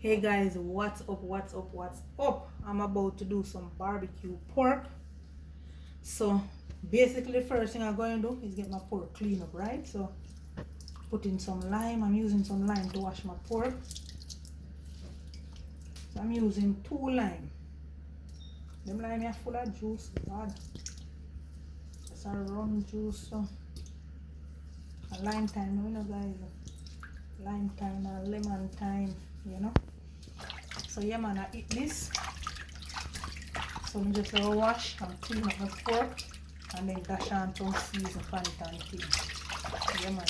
Hey guys, what's up, what's up? I'm about to do some barbecue pork. So basically the first thing I'm going to do is get my pork clean up, right? So put in some lime. I'm using some lime to wash my pork. So I'm using 2 lime. Them lime are full of juice, God. It's a rum juice, so a lime time, you know guys. Lime time or lemon time, you know. So yeah man, I eat this. So I'm just gonna wash and clean up my pork and then dash on some season pan it and clean. Yeah man.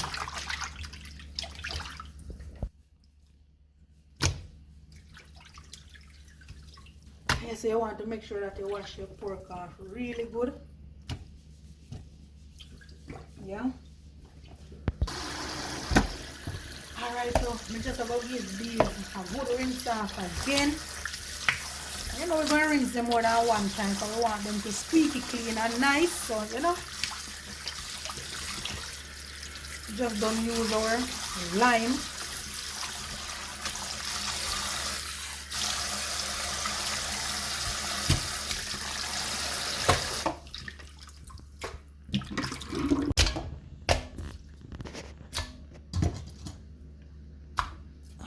Yeah, so you want to make sure that you wash your pork off really good. Yeah. Alright, so I'm just about to give these a good rinse off again. You know we're going to rinse them more than one time because we want them to squeaky clean and nice. So you know, just don't use our lime.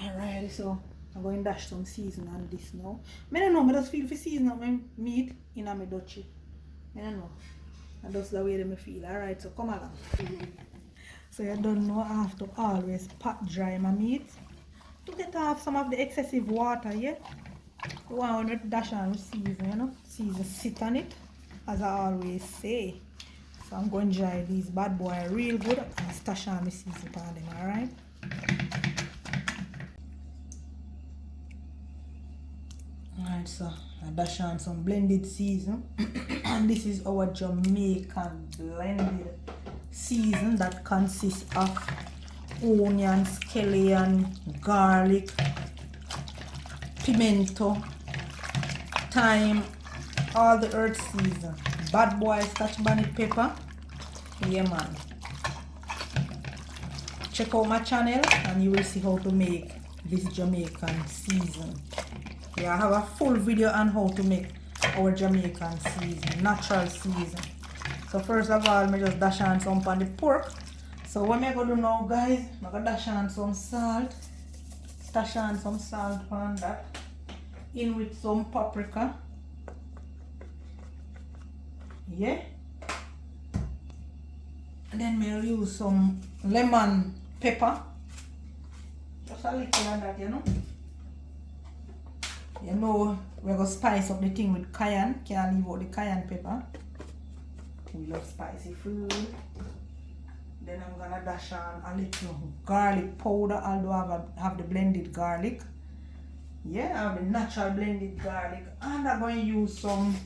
Alright, so I'm going to dash some season on this now. I don't know, I just feel for season up my meat in my dutchie. I don't know. And that's the way that I feel. Alright, so come along. So you don't know I have to always pat dry my meat to get off some of the excessive water, yeah? You want to dash on with season, you know? Season sit on it, as I always say. So I'm going to dry these bad boy real good and stash on the season on them, alright? Alright, so I dash on some blended season. And this is our Jamaican blended season that consists of onion, scallion, garlic, pimento, thyme, all the earth season. Bad boy Scotch bonnet pepper. Yeah man. Check out my channel and you will see how to make this Jamaican season. Yeah, I have a full video on how to make our Jamaican season, natural season. So first of all, I just dash on some on the pork. So what I'm going to do now guys, I'm going to dash on some salt. Stash on some salt on that. In with some paprika. Yeah. And then we'll use some lemon pepper. Just a little of that, you know. You know, we're going to spice up the thing with cayenne. Can't leave out the cayenne pepper. We love spicy food. Then I'm going to dash on a little garlic powder, although I have the blended garlic. Yeah, I have the natural blended garlic. And I'm going to use some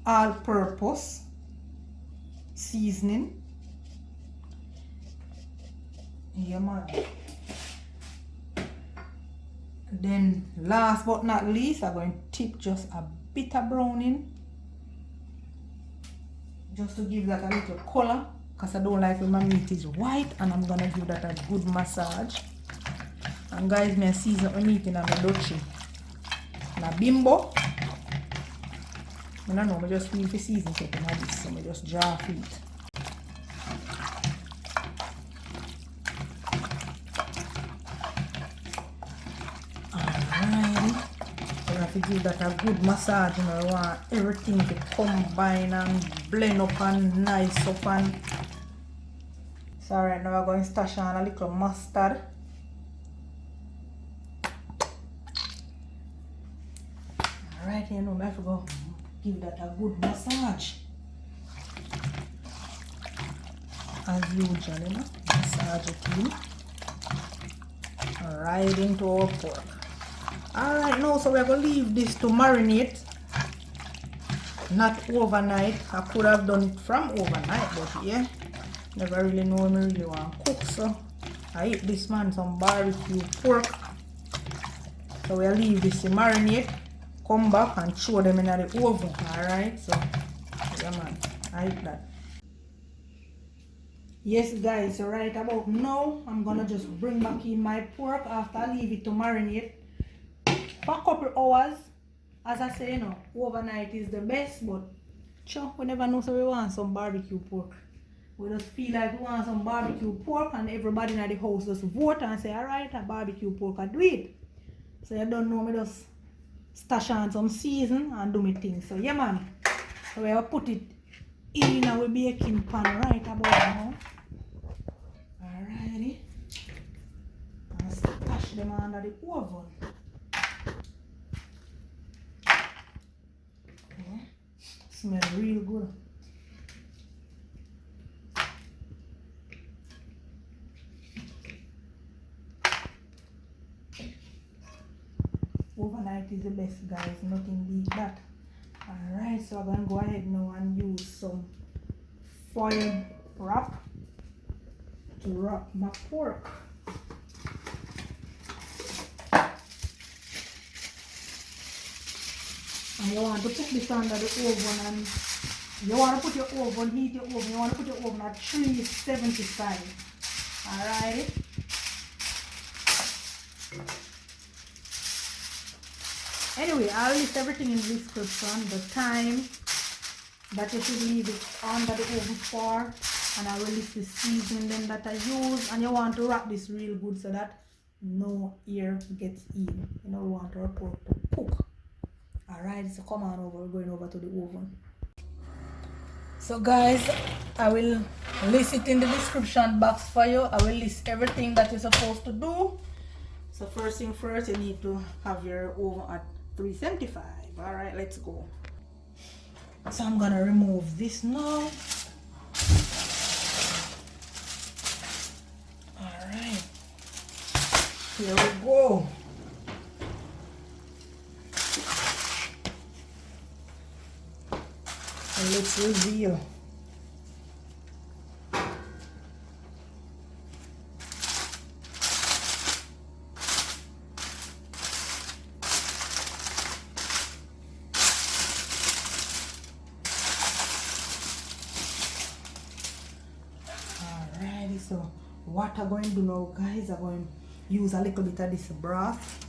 all-purpose seasoning. Yeah, man. Then last but not least, I'm going to tip just a bit of browning. Just to give that a little color. Because I don't like when my meat is white. And I'm going to give that a good massage. And guys, I season my meat in my dutchie. And a bimbo. I don't know, I just feel for season something like this. So I just draw feet. To give that a good massage, you know, I want everything to combine and blend up and nice up. And so right now I'm going to stash on a little mustard. Alright, you know, I have to go give that a good massage as usual, you know, massage it in right into our pork. Alright, now so we're going to leave this to marinate. Not overnight. I could have done it from overnight, but yeah, never really know when I really want to cook. So I eat this man some barbecue pork. So we'll leave this to marinate. Come back and throw them in the oven. Alright, so yeah man, I eat that. Yes guys, so right about now I'm gonna just bring back in my pork after I leave it to marinate. for a couple hours. As I say, you know, overnight is the best, but sure, we never know, so we want some barbecue pork. We just feel like we want some barbecue pork, and everybody in the house just vote and say, alright, a barbecue pork, I do it. So you don't know, me just stash on some season and do my thing. So yeah man, so we will put it in our baking pan right about now. Alrighty. And stash them under the oven. Okay. Smell real good. Overnight is the best, guys. Nothing beat that. Alright, so I'm gonna go ahead now and use some foil wrap to wrap my pork. And you want to put this under the oven, and you want to put your oven, heat your oven, you want to put your oven at 375. Alright. Anyway, I'll list everything in the description, the time that you should leave it under the oven for, and I will list the seasoning then that I use. And you want to wrap this real good so that no air gets in. You know, we want our pork to cook. Alright, so come on over, we're going over to the oven. So guys, I will list it in the description box for you. I will list everything that you're supposed to do. So first thing first, you need to have your oven at 375. Alright, let's go. So I'm gonna remove this now. Alright, here we go. And let's reveal. Alrighty, so what I'm going to do now, guys, I'm going to use a little bit of this broth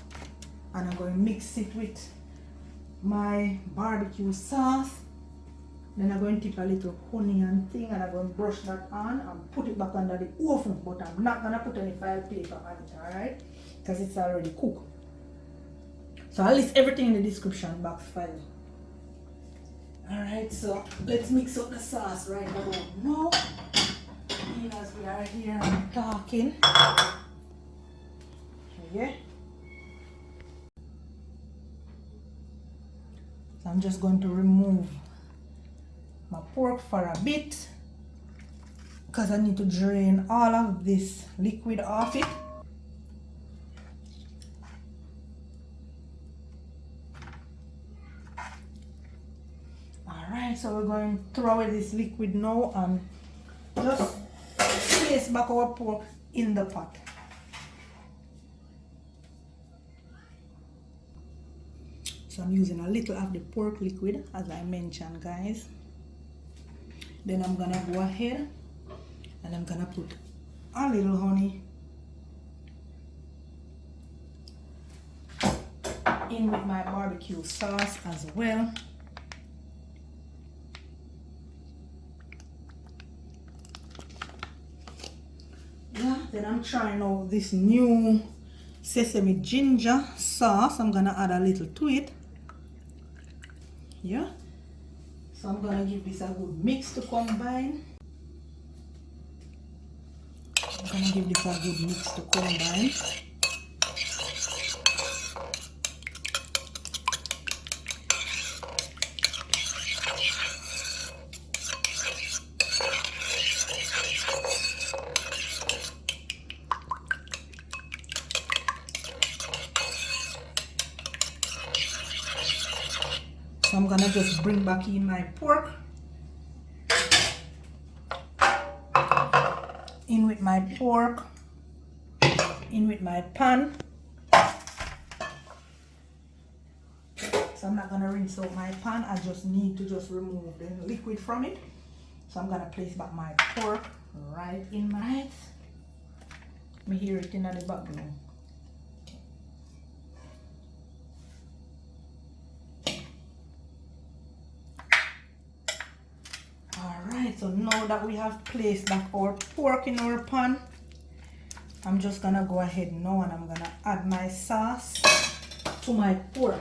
and I'm going to mix it with my barbecue sauce. Then I'm going to take a little honey and thing and I'm going to brush that on and put it back under the oven, but I'm not going to put any file paper on it, alright? Because it's already cooked. So I'll list everything in the description box for you. Alright, so let's mix up the sauce right about now. Even as we are here and talking. Okay. So I'm just going to remove my pork for a bit because I need to drain all of this liquid off it. Alright, so we're going to throw away this liquid now and just place back our pork in the pot. So I'm using a little of the pork liquid as I mentioned, guys. Then I'm gonna go ahead and I'm gonna put a little honey in with my barbecue sauce as well. Yeah, then I'm trying out this new sesame ginger sauce. I'm gonna add a little to it. Yeah. So I'm gonna give this a good mix to combine. I'm gonna give this a good mix to combine. So I'm gonna just bring back in my pork. In with my pork. In with my pan. So I'm not gonna rinse out my pan. I just need to just remove the liquid from it. So I'm gonna place back my pork right in my. Me hear it in the background. Alright, so now that we have placed back our pork in our pan, I'm just gonna go ahead now and I'm gonna add my sauce to my pork.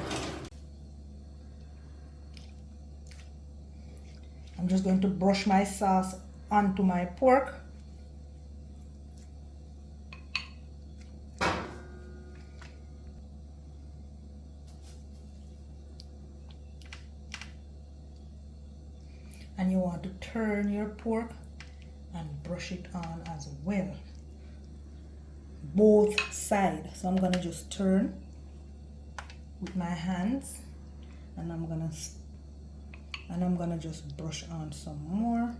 I'm just going to brush my sauce onto my pork. And you want to turn your pork and brush it on as well, both sides. So I'm gonna just turn with my hands, and I'm gonna just brush on some more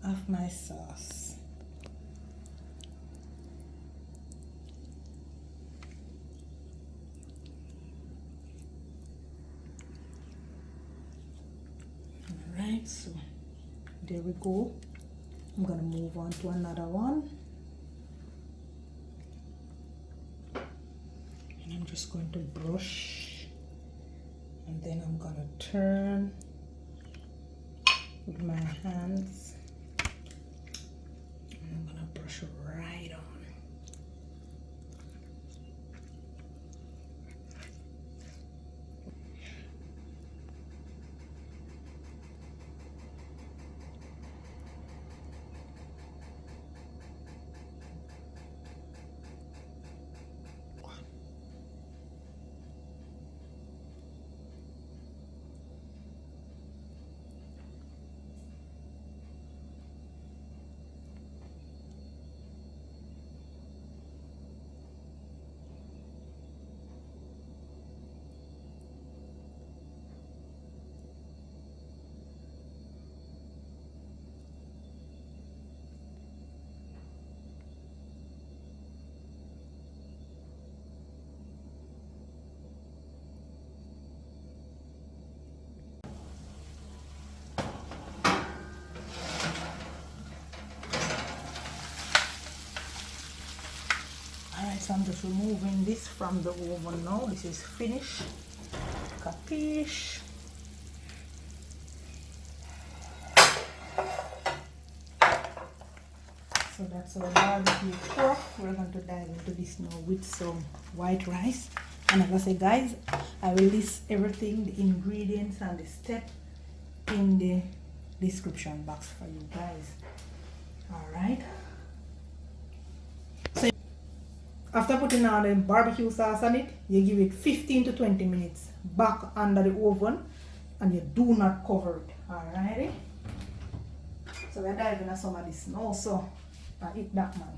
of my sauce. Alright, so there we go. I'm gonna move on to another one, and I'm just going to brush, and then I'm gonna turn with my hands, and I'm gonna brush right on. Alright, so I'm just removing this from the oven now. This is finished. Capiche. So that's our barbecue pork. We're going to dive into this now with some white rice. And as I say, guys, I will list everything, the ingredients and the step in the description box for you guys. Alright. So after putting on the barbecue sauce on it, you give it 15 to 20 minutes back under the oven, and you do not cover it. Alrighty. So we're diving into some of this now. So I eat that, man.